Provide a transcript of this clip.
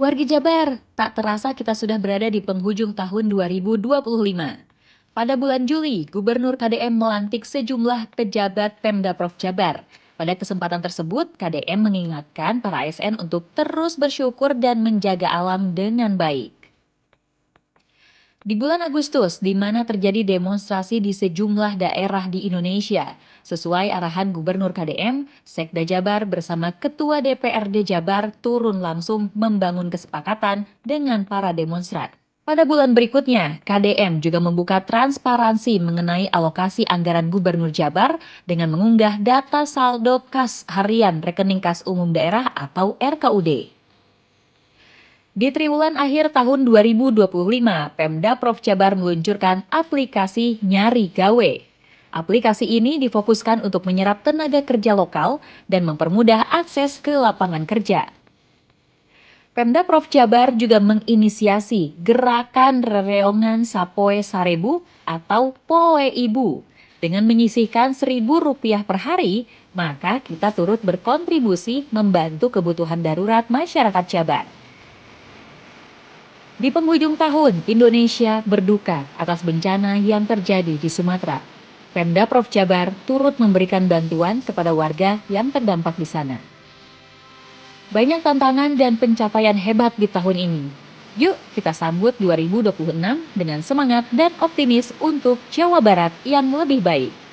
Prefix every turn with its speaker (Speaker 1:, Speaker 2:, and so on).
Speaker 1: Wargi Jabar, tak terasa kita sudah berada di penghujung tahun 2025. Pada bulan Juli, Gubernur KDM melantik sejumlah pejabat Pemda Prof Jabar. Pada kesempatan tersebut, KDM mengingatkan para ASN untuk terus bersyukur dan menjaga alam dengan baik. Di bulan Agustus, di mana terjadi demonstrasi di sejumlah daerah di Indonesia, sesuai arahan Gubernur KDM, Sekda Jabar bersama Ketua DPRD Jabar turun langsung membangun kesepakatan dengan para demonstran. Pada bulan berikutnya, KDM juga membuka transparansi mengenai alokasi anggaran Gubernur Jabar dengan mengunggah data saldo kas harian rekening kas umum daerah atau RKUD. Di triwulan akhir tahun 2025, Pemda Prof Jabar meluncurkan aplikasi Nyari Gawe. Aplikasi ini difokuskan untuk menyerap tenaga kerja lokal dan mempermudah akses ke lapangan kerja. Pemda Prof Jabar juga menginisiasi gerakan rereongan Sapoe Sarebu atau Poe Ibu. Dengan menyisihkan Rp1.000 per hari, maka kita turut berkontribusi membantu kebutuhan darurat masyarakat Jabar. Di penghujung tahun, Indonesia berduka atas bencana yang terjadi di Sumatera. Pemda Prof Jabar turut memberikan bantuan kepada warga yang terdampak di sana. Banyak tantangan dan pencapaian hebat di tahun ini. Yuk kita sambut 2026 dengan semangat dan optimis untuk Jawa Barat yang lebih baik.